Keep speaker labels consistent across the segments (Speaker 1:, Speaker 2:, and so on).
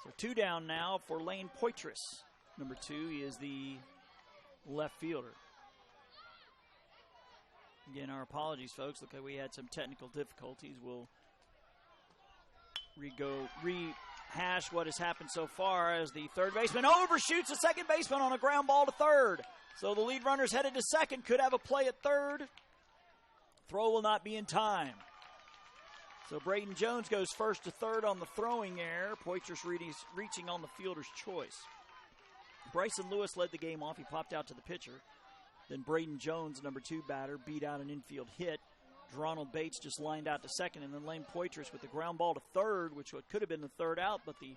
Speaker 1: So 2 down now for Lane Poitras. Number 2, he is the left fielder. Again, our apologies, folks. Look like we had some technical difficulties. We'll rehash what has happened so far as the third baseman overshoots the second baseman on a ground ball to third. So the lead runner's headed to second, could have a play at third. Throw will not be in time. So Braden Jones goes first to third on the throwing error. Poitras reaching on the fielder's choice. Bryson Lewis led the game off. He popped out to the pitcher. Then Braden Jones, number 2 batter, beat out an infield hit. Ronald Bates just lined out to second, and then Lane Poitras with the ground ball to third, which could have been the third out, but the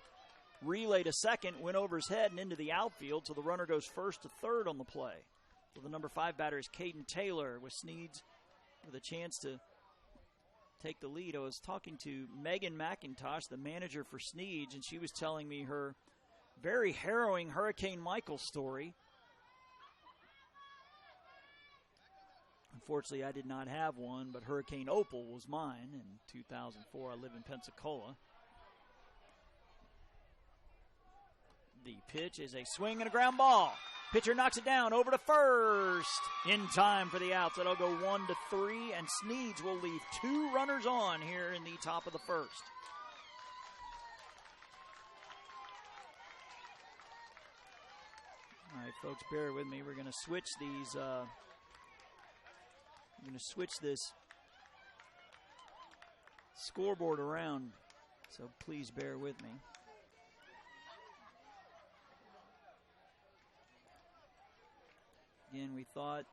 Speaker 1: relay to second went over his head and into the outfield, so the runner goes first to third on the play. So the number 5 batter is Caden Taylor with Sneads with a chance to take the lead. I was talking to Megan McIntosh, the manager for Sneads, and she was telling me her very harrowing Hurricane Michael story. Unfortunately, I did not have one, but Hurricane Opal was mine in 2004. I live in Pensacola. The pitch is a swing and a ground ball. Pitcher knocks it down over to first in time for the outs. That'll go 1-3, and Sneads will leave 2 runners on here in the top of the first. All right, folks, bear with me. We're going to switch these. I'm going to switch this scoreboard around, so please bear with me. Again, we thought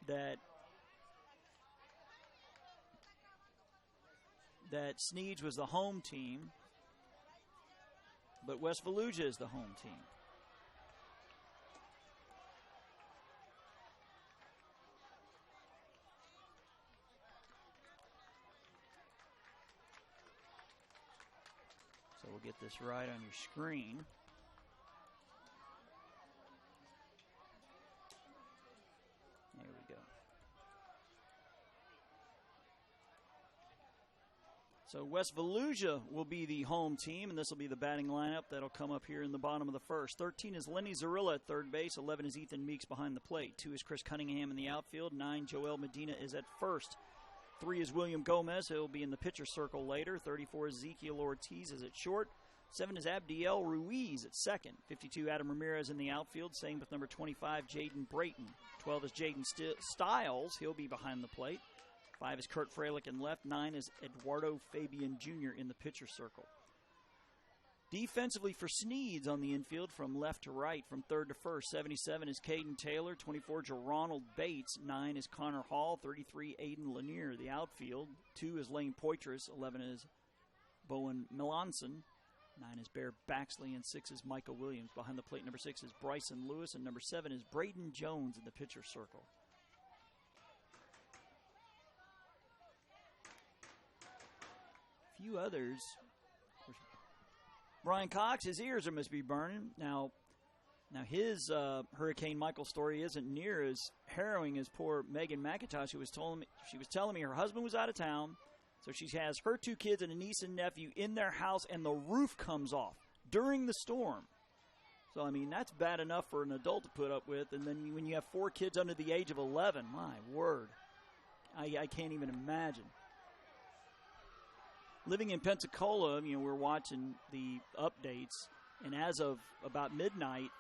Speaker 1: that Sneads was the home team, but West Volusia is the home team. So we'll get this right on your screen. There we go. So West Volusia will be the home team, and this will be the batting lineup that'll come up here in the bottom of the first. 13 is Lenny Zarilla at third base. 11 is Ethan Meeks behind the plate. 2 is Chris Cunningham in the outfield. 9, Joel Medina is at first. 3 is William Gomez. He'll be in the pitcher circle later. 34 is Ezekiel Ortiz is at short. 7 is Abdiel Ruiz at second. 52, Adam Ramirez in the outfield. Same with number 25, Jaden Brayton. 12 is Jaden Stiles. He'll be behind the plate. 5 is Kurt Freilich in left. 9 is Eduardo Fabian Jr. in the pitcher circle. Defensively for Sneads on the infield from left to right, from third to first. 77 is Caden Taylor. 24, Geronald Bates. 9 is Connor Hall. 33, Aiden Lanier. The outfield. 2 is Lane Poitras. 11 is Bowen Melanson. 9 is Bear Baxley, and 6 is Michael Williams. Behind the plate, number 6 is Bryson Lewis, and number 7 is Braden Jones in the pitcher circle. A few others. Brian Cox, his ears must be burning. Now his Hurricane Michael story isn't near as harrowing as poor Megan McIntosh, who was telling me her husband was out of town. So she has her 2 kids and a niece and nephew in their house, and the roof comes off during the storm. So, I mean, that's bad enough for an adult to put up with. And then when you have 4 kids under the age of 11, my word, I can't even imagine. Living in Pensacola, we're watching the updates, and as of about midnight,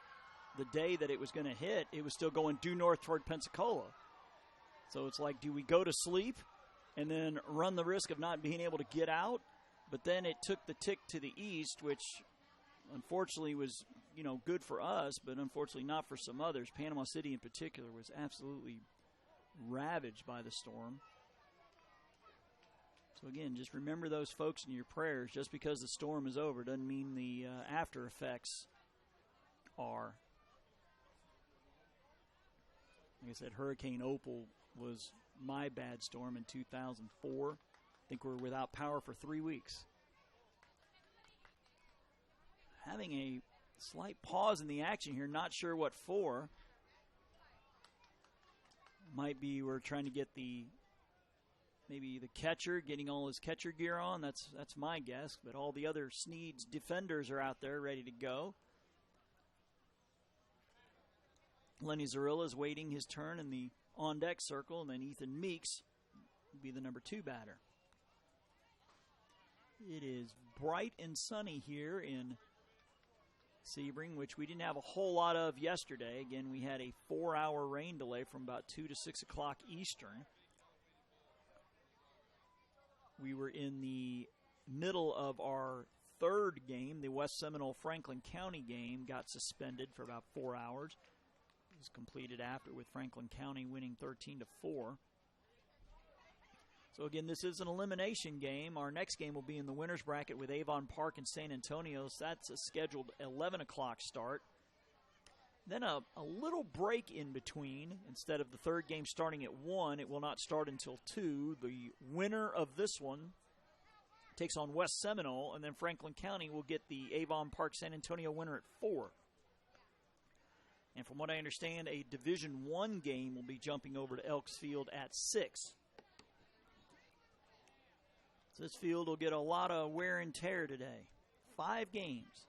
Speaker 1: the day that it was going to hit, it was still going due north toward Pensacola. So it's like, do we go to sleep and then run the risk of not being able to get out? But then it took the tick to the east, which unfortunately was, good for us, but unfortunately not for some others. Panama City in particular was absolutely ravaged by the storm. So again, just remember those folks in your prayers. Just because the storm is over doesn't mean the after effects are. Like I said, Hurricane Opal was my bad storm in 2004. I think we were without power for 3 weeks. Having a slight pause in the action here, not sure what for. Might be we're trying to get the Maybe the catcher getting all his catcher gear on. That's my guess. But all the other Sneads defenders are out there ready to go. Lenny Zarilla is waiting his turn in the on-deck circle, and then Ethan Meeks will be the number 2 batter. It is bright and sunny here in Sebring, which we didn't have a whole lot of yesterday. Again, we had a 4-hour rain delay from about 2 to 6 o'clock Eastern. We were in the middle of our 3rd game. The West Seminole-Franklin County game got suspended for about 4 hours. It was completed after, with Franklin County winning 13-4. So again, this is an elimination game. Our next game will be in the winner's bracket with Avon Park and San Antonio. So that's a scheduled 11 o'clock start. Then a little break in between. Instead of the 3rd game starting at 1, it will not start until 2. The winner of this one takes on West Seminole, and then Franklin County will get the Avon Park San Antonio winner at 4. And from what I understand, a Division I game will be jumping over to Elks Field at 6. So this field will get a lot of wear and tear today. 5 games.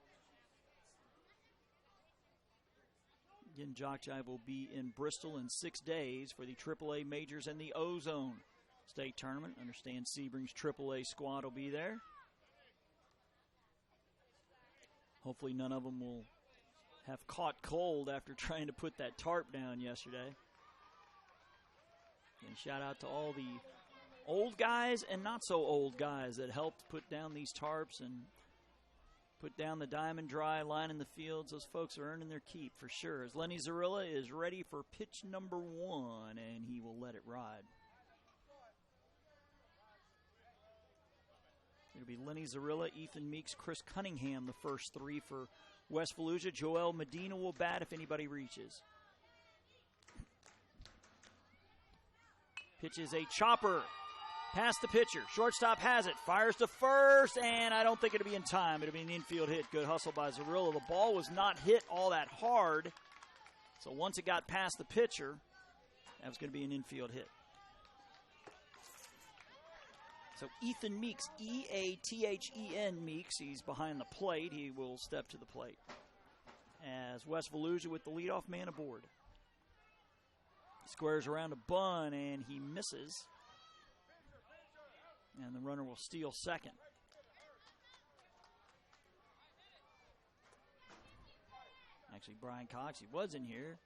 Speaker 1: Again, Jock Jive will be in Bristol in 6 days for the AAA Majors and the Ozone State Tournament. Understand Sebring's AAA squad will be there. Hopefully none of them will have caught cold after trying to put that tarp down yesterday. And shout out to all the old guys and not so old guys that helped put down these tarps and put down the diamond dry line in the fields. Those folks are earning their keep for sure. As Lenny Zarilla is ready for pitch number 1, and he will let it ride. It'll be Lenny Zarilla, Ethan Meeks, Chris Cunningham, the first 3 for West Volusia. Joel Medina will bat if anybody reaches. Pitch is a chopper. Past the pitcher. Shortstop has it. Fires to first, and I don't think it'll be in time. It'll be an infield hit. Good hustle by Zarilla. The ball was not hit all that hard, so once it got past the pitcher, that was going to be an infield hit. So Ethan Meeks, E-A-T-H-E-N Meeks, he's behind the plate. He will step to the plate as West Volusia with the leadoff man aboard. Squares around a bunt, and he misses. And the runner will steal second. Actually, Brian Cox, he was in here.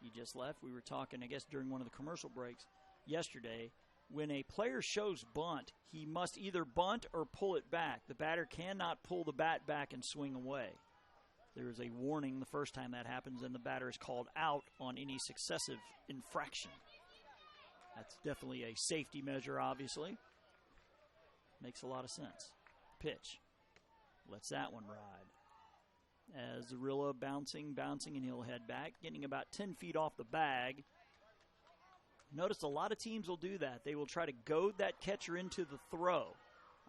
Speaker 1: He just left. We were talking, I guess, during one of the commercial breaks yesterday. When a player shows bunt, he must either bunt or pull it back. The batter cannot pull the bat back and swing away. There is a warning the first time that happens, and the batter is called out on any successive infraction. That's definitely a safety measure, obviously. Makes a lot of sense. Pitch. Lets that one ride. As Zarilla bouncing, and he'll head back, getting about 10 feet off the bag. Notice a lot of teams will do that. They will try to goad that catcher into the throw.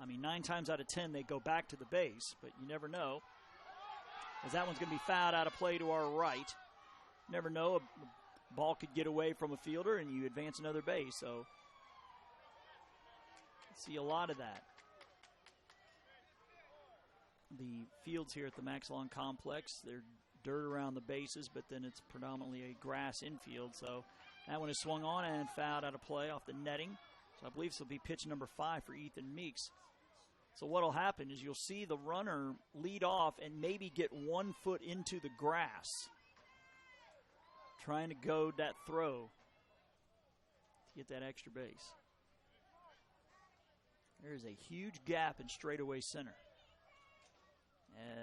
Speaker 1: I mean, 9 times out of 10, they go back to the base, but you never know. As that one's going to be fouled out of play to our right. Never know. A ball could get away from a fielder, and you advance another base, so see a lot of that. The fields here at the Max Lawn Complex, they're dirt around the bases, but then it's predominantly a grass infield. So that one is swung on and fouled out of play off the netting. So I believe this will be pitch number 5 for Ethan Meeks. So what will happen is you'll see the runner lead off and maybe get 1 foot into the grass, trying to goad that throw to get that extra base. There is a huge gap in straightaway center.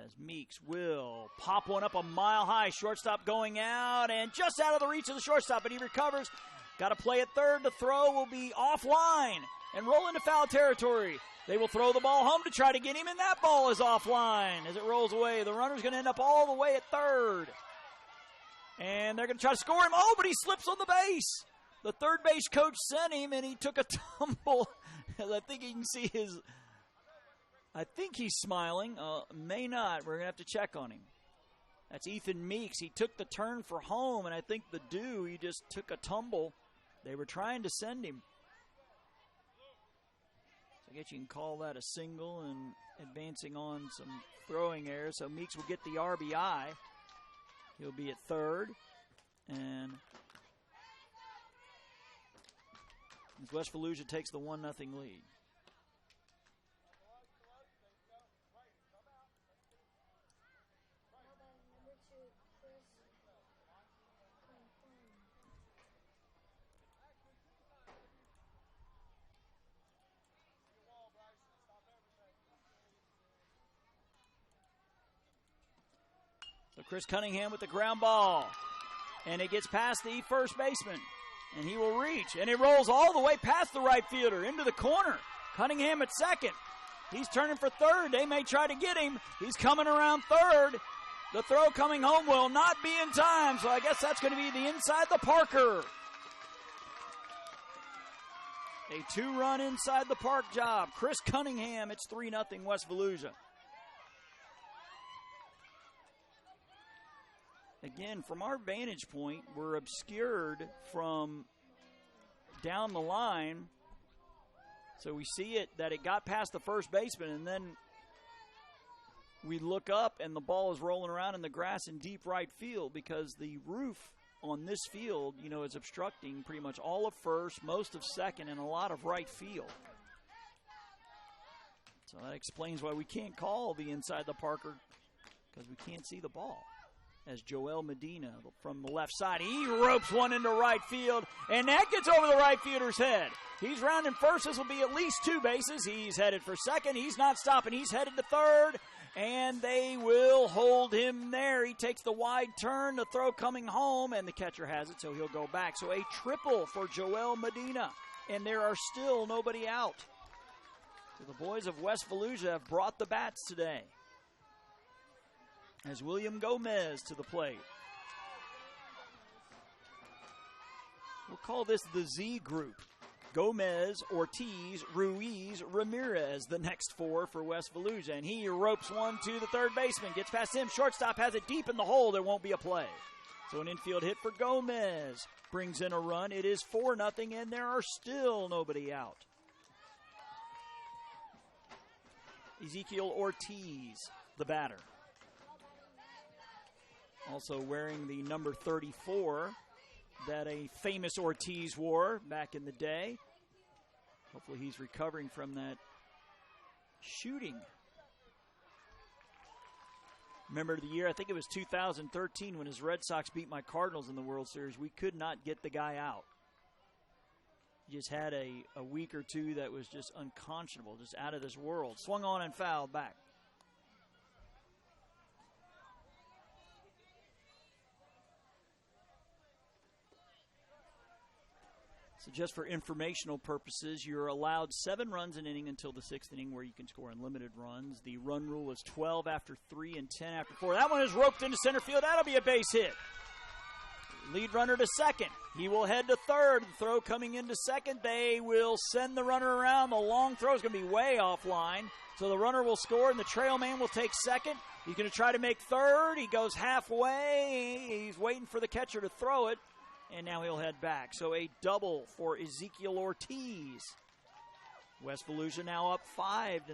Speaker 1: As Meeks will pop one up a mile high. Shortstop going out and just out of the reach of the shortstop, but he recovers. Got to play at third. The throw will be offline and roll into foul territory. They will throw the ball home to try to get him, and that ball is offline as it rolls away. The runner's going to end up all the way at third. And they're going to try to score him. Oh, but he slips on the base. The third base coach sent him, and he took a tumble. I think you can see his, I think he's smiling. May not. We're going to have to check on him. That's Ethan Meeks. He took the turn for home, and I think he just took a tumble. They were trying to send him. I guess you can call that a single and advancing on some throwing errors. So Meeks will get the RBI. He'll be at third. And West Volusia takes the 1-0 lead. So Chris Cunningham with the ground ball. And it gets past the first baseman. And he will reach. And it rolls all the way past the right fielder into the corner. Cunningham at second. He's turning for third. They may try to get him. He's coming around third. The throw coming home will not be in time. So I guess that's going to be the inside the Parker. A 2-run inside the park job. Chris Cunningham. It's 3-0 West Volusia. Again, from our vantage point, we're obscured from down the line. So we see it that it got past the first baseman, and then we look up and the ball is rolling around in the grass in deep right field because the roof on this field, you know, is obstructing pretty much all of first, most of second, and a lot of right field. So that explains why we can't call the inside the Parker, because we can't see the ball. As Joel Medina from the left side, he ropes one into right field, and that gets over the right fielder's head. He's rounding first. This will be at least 2 bases. He's headed for second. He's not stopping. He's headed to third, and they will hold him there. He takes the wide turn, the throw coming home, and the catcher has it, so he'll go back. So a triple for Joel Medina, and there are still nobody out. So the boys of West Volusia have brought the bats today. As William Gomez to the plate. We'll call this the Z group. Gomez, Ortiz, Ruiz, Ramirez, the next 4 for West Volusia. And he ropes one to the third baseman. Gets past him. Shortstop has it deep in the hole. There won't be a play. So an infield hit for Gomez. Brings in a run. It is 4-0, and there are still nobody out. Ezekiel Ortiz, the batter. Also wearing the number 34 that a famous Ortiz wore back in the day. Hopefully he's recovering from that shooting. Remember the year, I think it was 2013, when his Red Sox beat my Cardinals in the World Series. We could not get the guy out. He just had a week or two that was just unconscionable, just out of this world. Swung on and fouled back. So just for informational purposes, you're allowed 7 runs an inning until the 6th inning, where you can score unlimited runs. The run rule is 12 after 3 and 10 after 4. That one is roped into center field. That'll be a base hit. Lead runner to second. He will head to third. The throw coming into second. They will send the runner around. The long throw is going to be way offline. So the runner will score, and the trail man will take second. He's going to try to make third. He goes halfway. He's waiting for the catcher to throw it. And now he'll head back. So a double for Ezekiel Ortiz. West Volusia now up 5-0.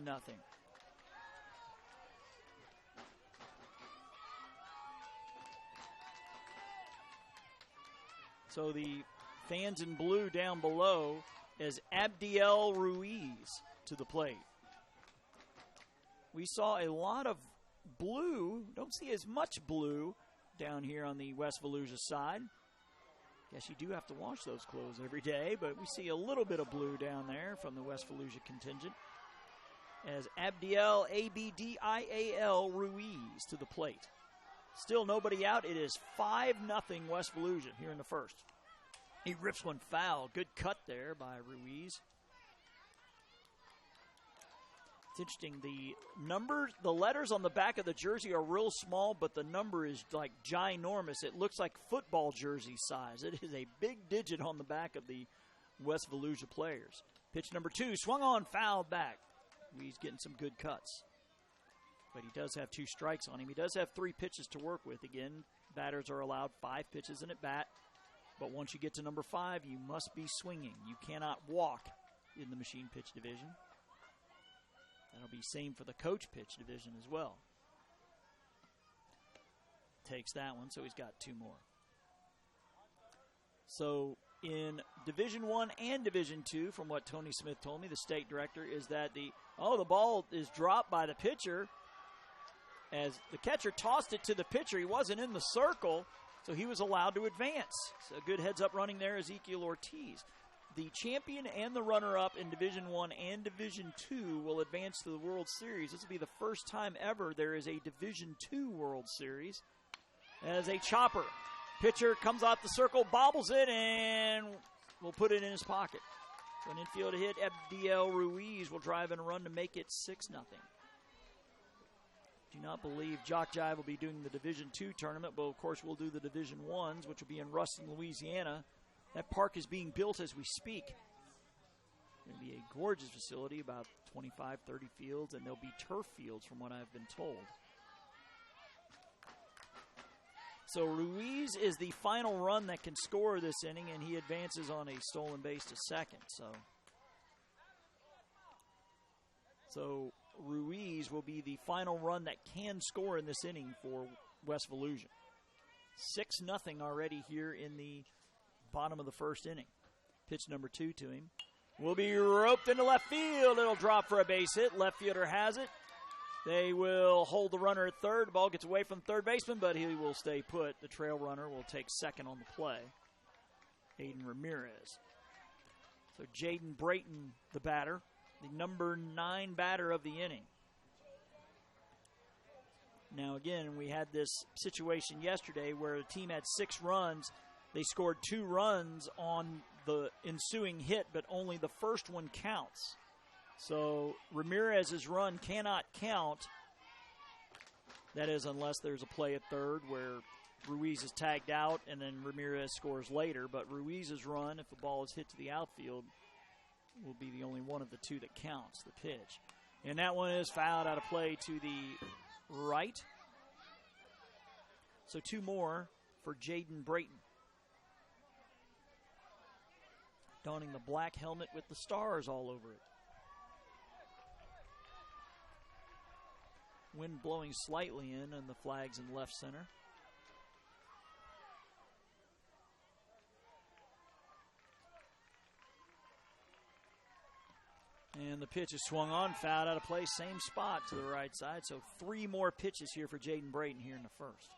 Speaker 1: So the fans in blue down below is Abdiel Ruiz to the plate. We saw a lot of blue. Don't see as much blue down here on the West Volusia side. Guess you do have to wash those clothes every day, but we see a little bit of blue down there from the West Volusia contingent. As Abdiel, A-B-D-I-A-L, Ruiz to the plate. Still nobody out. It is 5-0 West Volusia here in the first. He rips one foul. Good cut there by Ruiz. It's interesting. The letters on the back of the jersey are real small, but the number is like ginormous. It looks like football jersey size. It is a big digit on the back of the West Volusia players. Pitch number 2, swung on, fouled back. He's getting some good cuts. But he does have 2 strikes on him. He does have 3 pitches to work with. Again, batters are allowed 5 pitches in at bat. But once you get to number 5, you must be swinging. You cannot walk in the machine pitch division. That'll be same for the coach pitch division as well. Takes that one, so he's got 2 more. So in Division 1 and Division 2, from what Tony Smith told me, the state director, is that the ball is dropped by the pitcher. As the catcher tossed it to the pitcher, he wasn't in the circle, so he was allowed to advance. So good heads-up running there, Ezekiel Ortiz. The champion and the runner-up in Division 1 and Division 2 will advance to the World Series. This will be the first time ever there is a Division 2 World Series. As a chopper, pitcher comes out the circle, bobbles it, and will put it in his pocket. So an infield hit, Abdiel Ruiz will drive in a run to make it 6-0. Do not believe Jock Jive will be doing the Division II tournament, but of course we'll do the Division I's, which will be in Ruston, Louisiana. That park is being built as we speak. It's going to be a gorgeous facility, about 25, 30 fields, and there'll be turf fields from what I've been told. So Ruiz is the final run that can score this inning, and he advances on a stolen base to second. So Ruiz will be the final run that can score in this inning for West Volusia. 6-0 already here in the bottom of the first inning. Pitch number 2 to him. Will be roped into left field. It'll drop for a base hit. Left fielder has it. They will hold the runner at third. The ball gets away from third baseman, but he will stay put. The trail runner will take second on the play. Aiden Ramirez. So Jaden Brayton, the batter. The number 9 batter of the inning. Now again, we had this situation yesterday where the team had 6 runs. They scored 2 runs on the ensuing hit, but only the first one counts. So Ramirez's run cannot count. That is, unless there's a play at third where Ruiz is tagged out and then Ramirez scores later. But Ruiz's run, if the ball is hit to the outfield, will be the only one of the 2 that counts, the pitch. And that one is fouled out of play to the right. So 2 more for Jaden Brayton. Donning the black helmet with the stars all over it. Wind blowing slightly in, and the flag's in left center. And the pitch is swung on, fouled out of play, same spot to the right side. So 3 more pitches here for Jaden Brayton here in the first.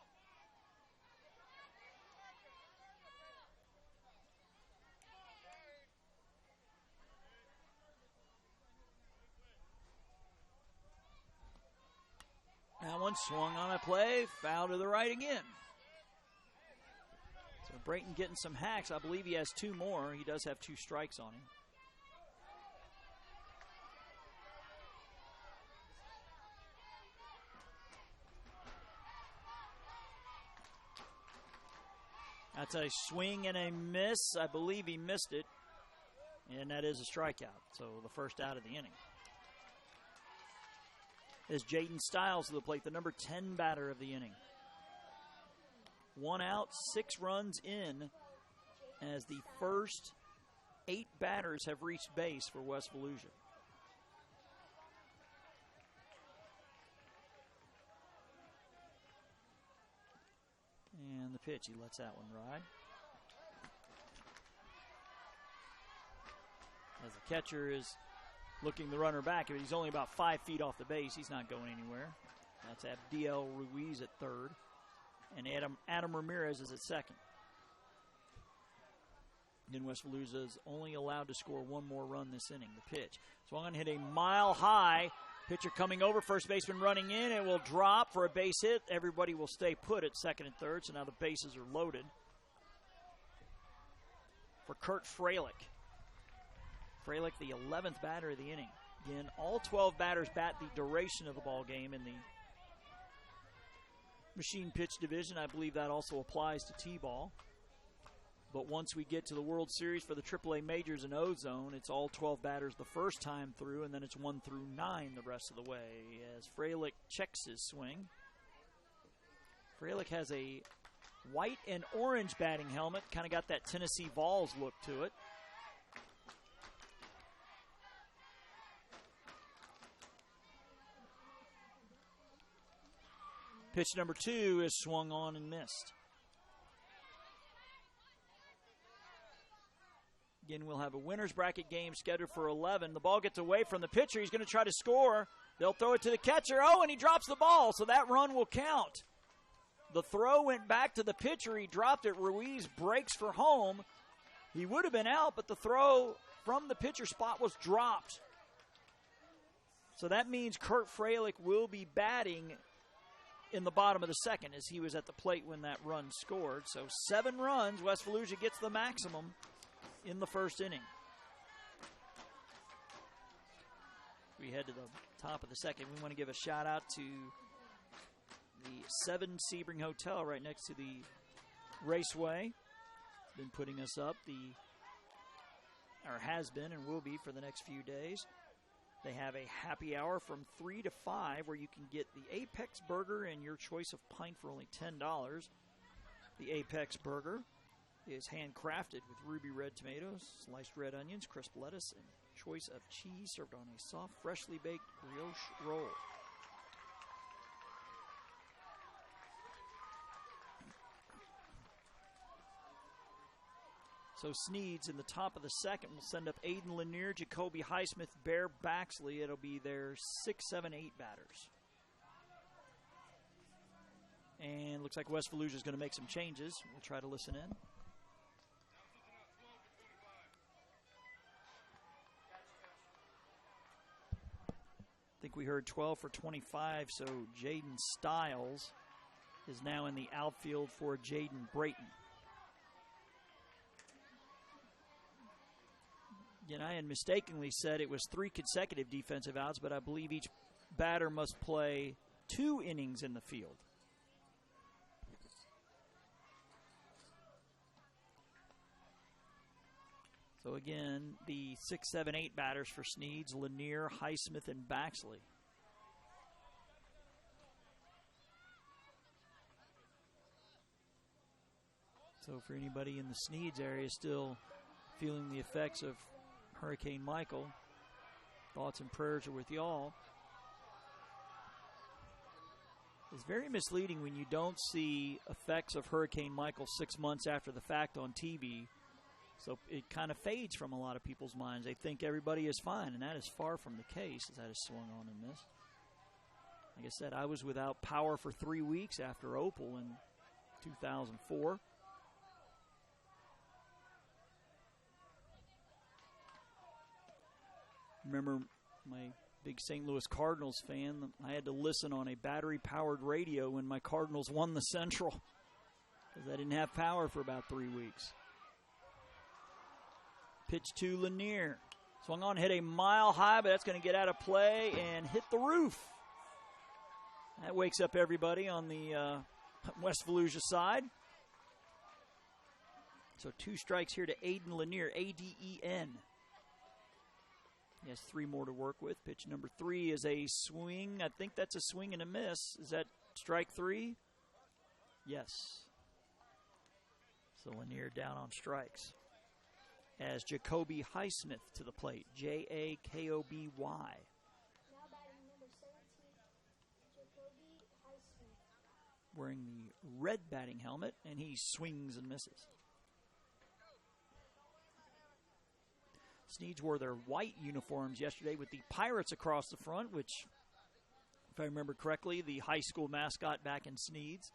Speaker 1: That one swung on a play, foul to the right again. So Brayton getting some hacks. I believe he has 2 more. He does have 2 strikes on him. That's a swing and a miss. I believe he missed it. And that is a strikeout. So the first out of the inning. Is Jaden Stiles to the plate, the number 10 batter of the inning. 1 out, 6 runs in, as the first 8 batters have reached base for West Volusia. And the pitch, he lets that one ride. As the catcher is looking the runner back. He's only about 5 feet off the base. He's not going anywhere. That's Abdiel Ruiz at third. And Adam Ramirez is at second. Then West Volusia is only allowed to score 1 more run this inning, the pitch. Swung, hit a mile high. Pitcher coming over, first baseman running in. It will drop for a base hit. Everybody will stay put at second and third, so now the bases are loaded for Kurt Freilich. Freilich, the 11th batter of the inning. Again, all 12 batters bat the duration of the ball game in the machine pitch division. I believe that also applies to T-ball. But once we get to the World Series for the AAA majors and O-Zone, it's all 12 batters the first time through, and then it's 1 through 9 the rest of the way. As Freilich checks his swing. Freilich has a white and orange batting helmet. Kind of got that Tennessee Vols look to it. Pitch number 2 is swung on and missed. Again, we'll have a winner's bracket game scheduled for 11. The ball gets away from the pitcher. He's going to try to score. They'll throw it to the catcher. Oh, and he drops the ball, so that run will count. The throw went back to the pitcher. He dropped it. Ruiz breaks for home. He would have been out, but the throw from the pitcher spot was dropped. So that means Kurt Freilich will be batting in the bottom of the second, as he was at the plate when that run scored. So 7 runs. West Volusia gets the maximum in the first inning. We head to the top of the second. We want to give a shout out to the 7 Sebring Hotel right next to the Raceway. Been putting us up, has been and will be for the next few days. They have a happy hour from 3 to 5 where you can get the Apex Burger and your choice of pint for only $10. The Apex Burger is handcrafted with ruby red tomatoes, sliced red onions, crisp lettuce, and choice of cheese served on a soft, freshly baked brioche roll. So Sneads in the top of the second will send up Aiden Lanier, Jacoby Highsmith, Bear Baxley. It'll be their 6, 7, 8 batters. And looks like West Volusia is going to make some changes. We'll try to listen in. I think we heard 12 for 25, so Jaden Stiles is now in the outfield for Jaden Brayton. Again, I had mistakenly said it was 3 consecutive defensive outs, but I believe each batter must play 2 innings in the field. So again, the 6, 7, 8 batters for Sneads, Lanier, Highsmith, and Baxley. So for anybody in the Sneads area still feeling the effects of Hurricane Michael, thoughts and prayers are with y'all. It's very misleading when you don't see effects of Hurricane Michael 6 months after the fact on TV. So it kind of fades from a lot of people's minds. They think everybody is fine, and that is far from the case, as that is swung on and missed. Like I said, I was without power for 3 weeks after Opal in 2004. Remember, my big St. Louis Cardinals fan, I had to listen on a battery-powered radio when my Cardinals won the Central because I didn't have power for about 3 weeks. Pitch to Lanier. Swung on, hit a mile high, but that's going to get out of play and hit the roof. That wakes up everybody on the West Volusia side. So 2 strikes here to Aiden Lanier, A-D-E-N. He has 3 more to work with. Pitch number 3 is a swing. I think that's a swing and a miss. Is that strike 3? Yes. So Lanier down on strikes. As Jacoby Highsmith to the plate. Jakoby.
Speaker 2: Now batting number 17, Jacoby Highsmith.
Speaker 1: Wearing the red batting helmet, and he swings and misses. Sneads wore their white uniforms yesterday with the Pirates across the front, which, if I remember correctly, the high school mascot back in Sneads.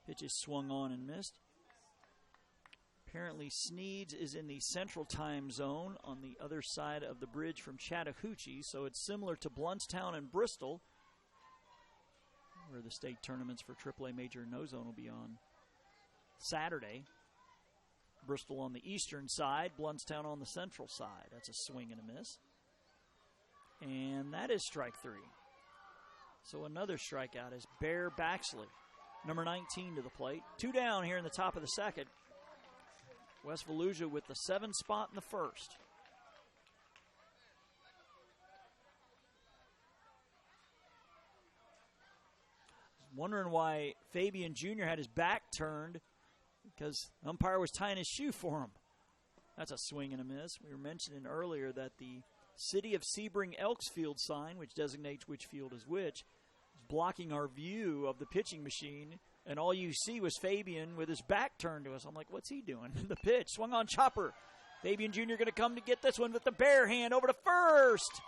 Speaker 1: Pitch is swung on and missed. Apparently, Sneads is in the central time zone on the other side of the bridge from Chattahoochee, so it's similar to Bluntstown and Bristol, where the state tournaments for AAA Major No Zone will be on Saturday. Bristol on the eastern side, Bluntstown on the central side. That's a swing and a miss. And that is strike 3. So another strikeout is Bear Baxley, number 19 to the plate. 2 down here in the top of the second. West Volusia with the 7th spot in the first. Wondering why Fabian Jr. had his back turned, because the umpire was tying his shoe for him. That's a swing and a miss. We were mentioning earlier that the City of Sebring Elksfield sign, which designates which field is which, is blocking our view of the pitching machine. And all you see was Fabian with his back turned to us. I'm like, what's he doing? The pitch swung on chopper. Fabian Jr. going to come to get this one with the bare hand over to first.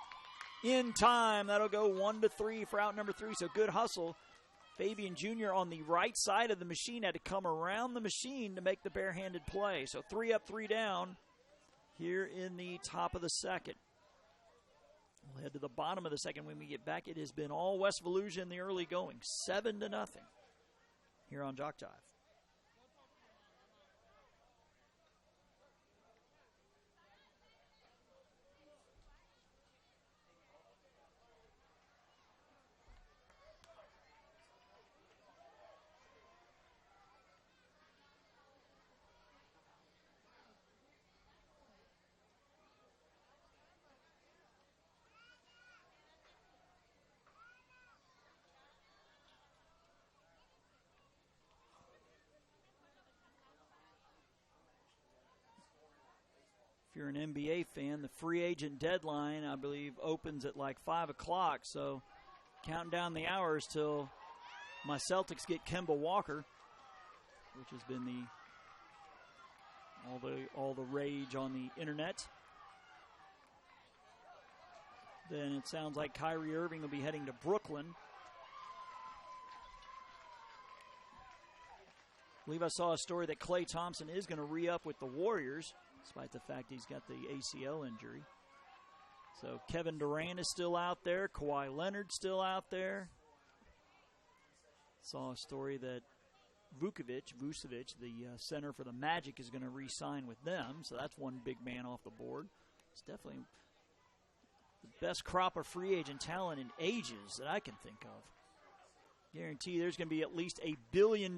Speaker 1: In time. That'll go 1-3 for out number 3. So good hustle. Fabian Jr. on the right side of the machine had to come around the machine to make the barehanded play. So 3 up, 3 down here in the top of the second. We'll head to the bottom of the second when we get back. It has been all West Volusia in the early going, 7-0 here on Jock Jive. If you're an NBA fan, the free agent deadline, I believe, opens at like 5 o'clock. So counting down the hours till my Celtics get Kemba Walker, which has been all the rage on the internet. Then it sounds like Kyrie Irving will be heading to Brooklyn. I believe I saw a story that Klay Thompson is going to re-up with the Warriors, despite the fact he's got the ACL injury. So Kevin Durant is still out there. Kawhi Leonard's still out there. Saw a story that Vucevic, the center for the Magic, is going to re-sign with them. So that's one big man off the board. It's definitely the best crop of free agent talent in ages that I can think of. Guarantee there's going to be at least $1 billion,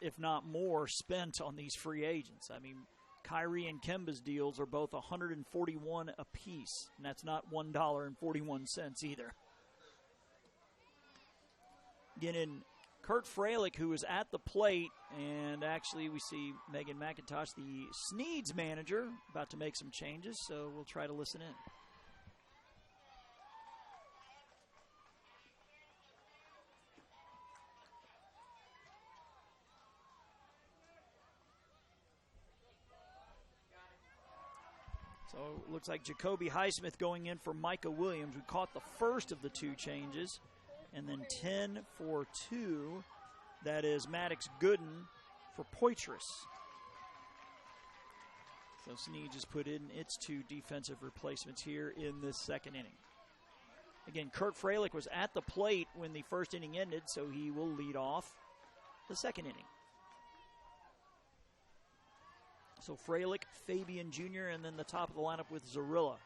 Speaker 1: if not more, spent on these free agents. I mean, Kyrie and Kemba's deals are both $141 apiece, and that's not $1.41 either. Again, in Kurt Freilich, who is at the plate, and actually we see Megan McIntosh, the Sneads manager, about to make some changes, so we'll try to listen in. So it looks like Jacoby Highsmith going in for Micah Williams. We caught the first of the 2 changes. And then 10 for 2. That is Maddox Gooden for Poitras. So Sneads has put in its 2 defensive replacements here in this second inning. Again, Kurt Freilich was at the plate when the first inning ended, so he will lead off the second inning. So Freilich, Fabian Jr., and then the top of the lineup with Zarilla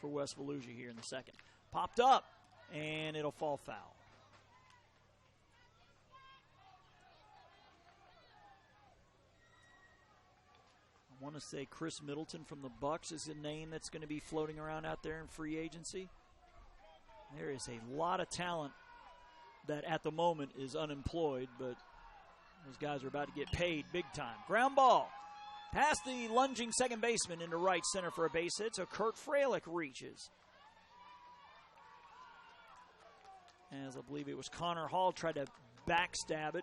Speaker 1: for West Volusia here in the second. Popped up, and it'll fall foul. I want to say Chris Middleton from the Bucks is a name that's going to be floating around out there in free agency. There is a lot of talent that at the moment is unemployed, but those guys are about to get paid big time. Ground ball. Past the lunging second baseman into right center for a base hit, so Kurt Freilich reaches. As I believe it was Connor Hall tried to backstab it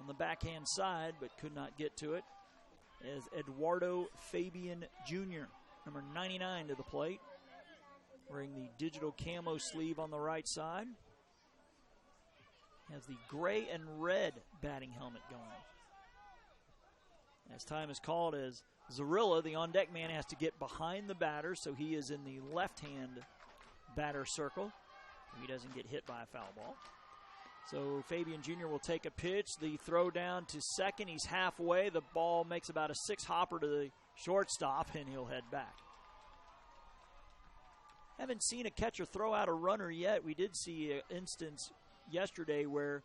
Speaker 1: on the backhand side, but could not get to it. As Eduardo Fabian Jr., number 99 to the plate, wearing the digital camo sleeve on the right side. Has the gray and red batting helmet going. As time is called, as Zarilla, the on-deck man, has to get behind the batter, so he is in the left-hand batter circle. He doesn't get hit by a foul ball. So Fabian Jr. will take a pitch. The throw down to second. He's halfway. The ball makes about a 6-hopper to the shortstop, and he'll head back. Haven't seen a catcher throw out a runner yet. We did see an instance yesterday where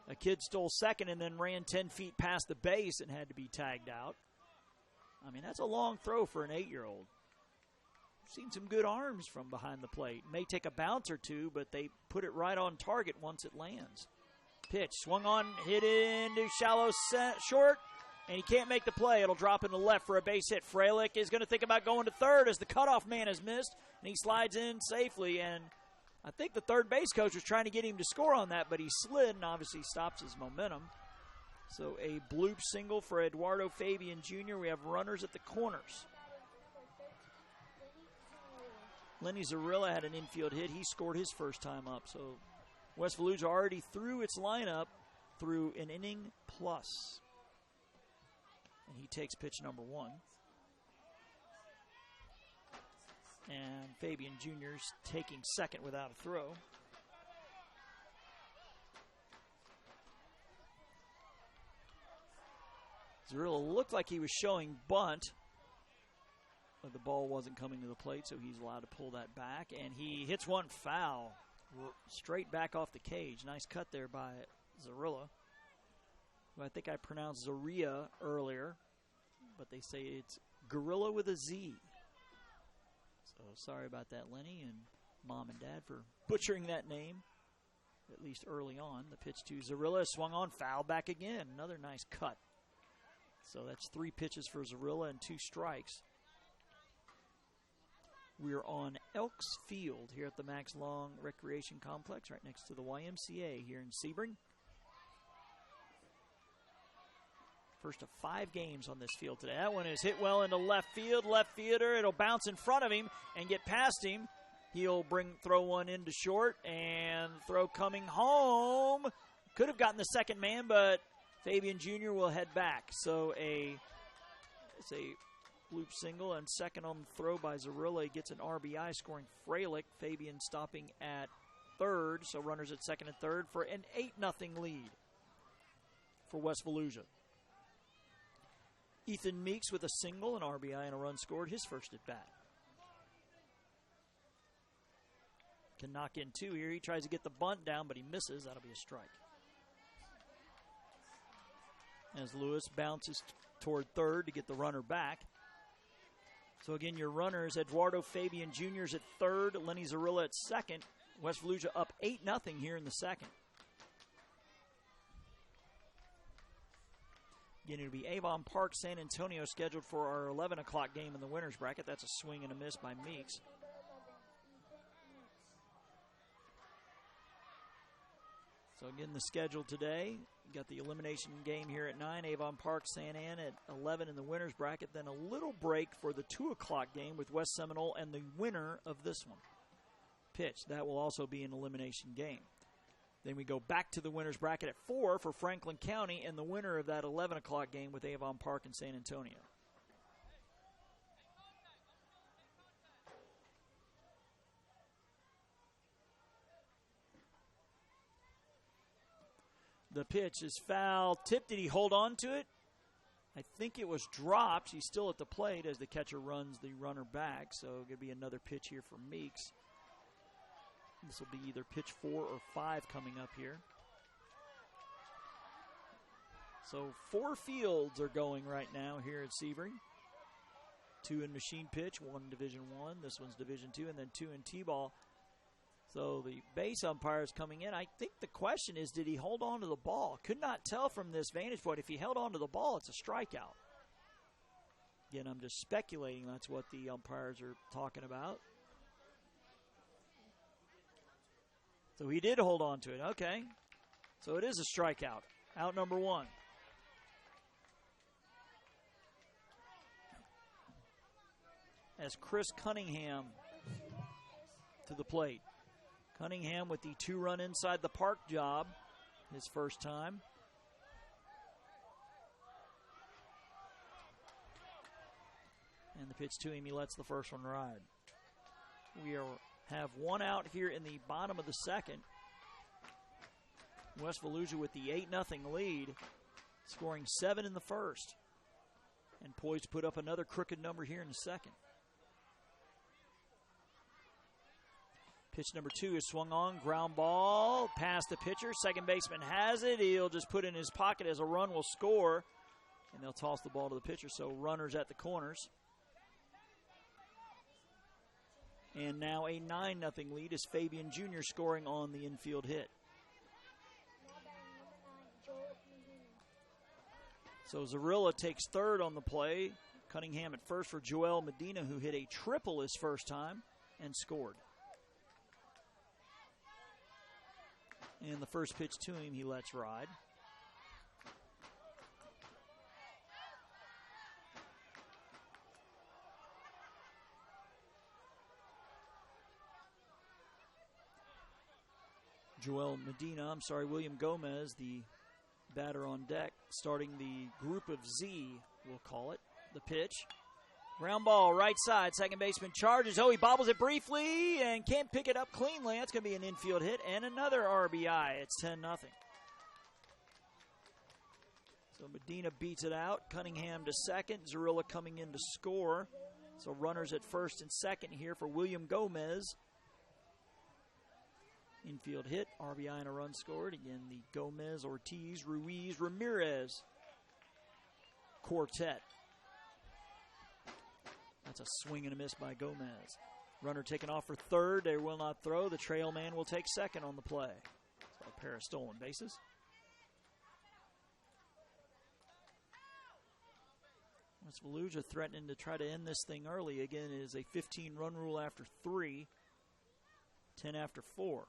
Speaker 1: a kid stole second and then ran 10 feet past the base and had to be tagged out. I mean, that's a long throw for an 8-year-old. Seen some good arms from behind the plate. May take a bounce or two, but they put it right on target once it lands. Pitch swung on, hit into shallow short, and he can't make the play. It'll drop in the left for a base hit. Freilich is going to think about going to third as the cutoff man has missed, and he slides in safely. And I think the third base coach was trying to get him to score on that, but he slid and obviously stops his momentum. So a bloop single for Eduardo Fabian Jr. We have runners at the corners. Lenny Zarilla had an infield hit. He scored his first time up. So West Volusia already threw its lineup through an inning plus. And he takes pitch number 1. And Fabian Jr.'s taking second without a throw. Zarilla looked like he was showing bunt, but the ball wasn't coming to the plate, so he's allowed to pull that back. And he hits one foul straight back off the cage. Nice cut there by Zarilla, who I think I pronounced Zaria earlier, but they say it's Gorilla with a Z. So sorry about that, Lenny and Mom and Dad, for butchering that name, at least early on. The pitch to Zarilla, swung on, foul back again. Another nice cut. So that's 3 pitches for Zarilla and 2 strikes. We're on Elks Field here at the Max Long Recreation Complex, right next to the YMCA here in Sebring. First of 5 games on this field today. That one is hit well into left field. Left fielder, it'll bounce in front of him and get past him. He'll throw one into short, and throw coming home. Could have gotten the second man, but Fabian Jr. will head back. So it's a loop single, and second on the throw by Zarilla gets an RBI, scoring Freilich. Fabian stopping at third, so runners at second and third for an 8-0 lead for West Volusia. Ethan Meeks with a single, an RBI, and a run scored his first at bat. Can knock in 2 here. He tries to get the bunt down, but he misses. That'll be a strike. As Lewis bounces toward third to get the runner back. So again, your runners, Eduardo Fabian Jr. is at third, Lenny Zarilla at second. West Volusia up 8-0 here in the second. Again, it'll be Avon Park, San Antonio, scheduled for our 11 o'clock game in the winner's bracket. That's a swing and a miss by Meeks. So again, the schedule today, you got the elimination game here at 9, Avon Park, San Ann at 11 in the winner's bracket. Then a little break for the 2 o'clock game with West Seminole and the winner of this one. Pitch, that will also be an elimination game. Then we go back to the winner's bracket at 4 for Franklin County and the winner of that 11 o'clock game with Avon Park and San Antonio. The pitch is foul tipped. Did he hold on to it? I think it was dropped. He's still at the plate as the catcher runs the runner back. So going to be another pitch here for Meeks. This will be either pitch 4 or 5 coming up here. So 4 fields are going right now here at Sebring. 2 in machine pitch, 1 in Division I. This one's Division II, and then 2 in T-ball. So the base umpire is coming in. I think the question is, did he hold on to the ball? Could not tell from this vantage point. If he held on to the ball, it's a strikeout. Again, I'm just speculating. That's what the umpires are talking about. So he did hold on to it. Okay. So it is a strikeout. Out number 1. As Chris Cunningham to the plate. Cunningham with the 2-run inside the park job, his first time. And the pitch to him, he lets the first one ride. We have 1 out here in the bottom of the second. West Volusia with the 8-0 lead, scoring 7 in the first. And poised to put up another crooked number here in the second. Pitch number 2 is swung on, ground ball, past the pitcher. Second baseman has it. He'll just put it in his pocket as a run will score. And they'll toss the ball to the pitcher, so runners at the corners. And now a 9-0 lead is Fabian Jr. scoring on the infield hit. So Zarilla takes third on the play. Cunningham at first for Joel Medina, who hit a triple his first time and scored. And the first pitch to him, he lets ride. William Gomez, the batter on deck, starting the group of Z, we'll call it. The pitch. Ground ball, right side. Second baseman charges. Oh, he bobbles it briefly and can't pick it up cleanly. That's going to be an infield hit and another RBI. It's 10-0. So Medina beats it out. Cunningham to second. Zarilla coming in to score. So runners at first and second here for William Gomez. Infield hit, RBI and a run scored. Again, the Gomez, Ortiz, Ruiz, Ramirez quartet. That's a swing and a miss by Gomez. Runner taken off for third. They will not throw. The trail man will take second on the play. So a pair of stolen bases. West Volusia threatening to try to end this thing early. Again, it is a 15-run rule after 3, 10 after 4.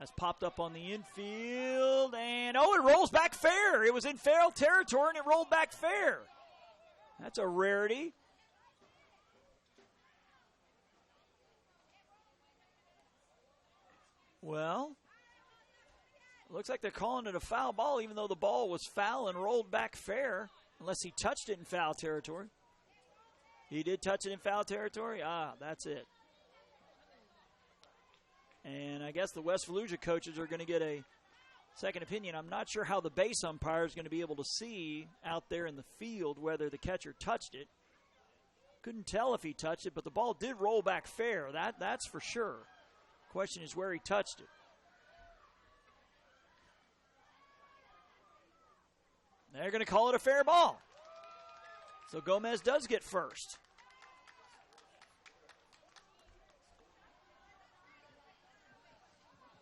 Speaker 1: Has popped up on the infield, and oh, it rolls back fair. It was in foul territory, and it rolled back fair. That's a rarity. Well, looks like they're calling it a foul ball, even though the ball was foul and rolled back fair, unless he touched it in foul territory. He did touch it in foul territory? Ah, that's it. And I guess the West Volusia coaches are going to get a second opinion. I'm not sure how the base umpire is going to be able to see out there in the field whether the catcher touched it. Couldn't tell if he touched it, but the ball did roll back fair. That's for sure. Question is where he touched it. They're going to call it a fair ball. So Gomez does get first.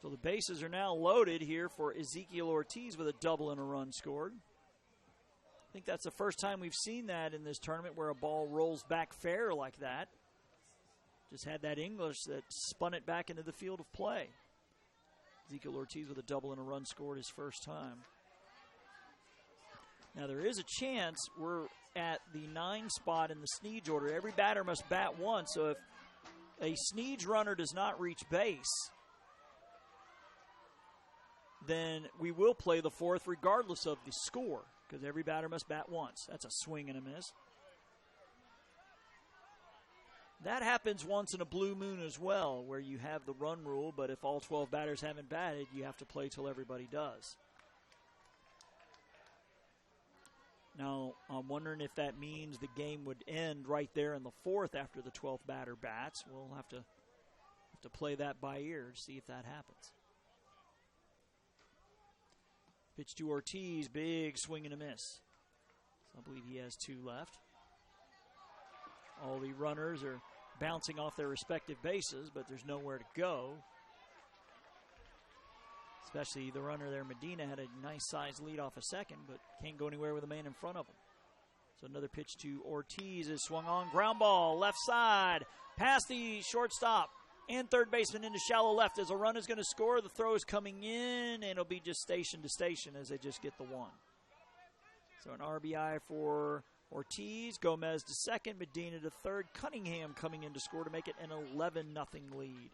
Speaker 1: So the bases are now loaded here for Ezekiel Ortiz with a double and a run scored. I think that's the first time we've seen that in this tournament where a ball rolls back fair like that. Just had that English that spun it back into the field of play. Ezekiel Ortiz with a double and a run scored his first time. Now there is a chance we're at the 9 spot in the Sneads order. Every batter must bat once, so if a Sneads runner does not reach base, then we will play the 4th regardless of the score, because every batter must bat once. That's a swing and a miss. That happens once in a blue moon as well, where you have the run rule, but if all 12 batters haven't batted, you have to play till everybody does. Now, I'm wondering if that means the game would end right there in the 4th after the 12th batter bats. We'll have to play that by ear to see if that happens. Pitch to Ortiz, big swing and a miss. So I believe he has 2 left. All the runners are bouncing off their respective bases, but there's nowhere to go. Especially the runner there, Medina, had a nice sized lead off a second, but can't go anywhere with a man in front of him. So another pitch to Ortiz is swung on. Ground ball, left side, past the shortstop and third baseman into shallow left. As a run is going to score, the throw is coming in, and it'll be just station to station as they just get the 1. So an RBI for Ortiz, Gomez to second, Medina to third, Cunningham coming in to score to make it an 11-0 lead.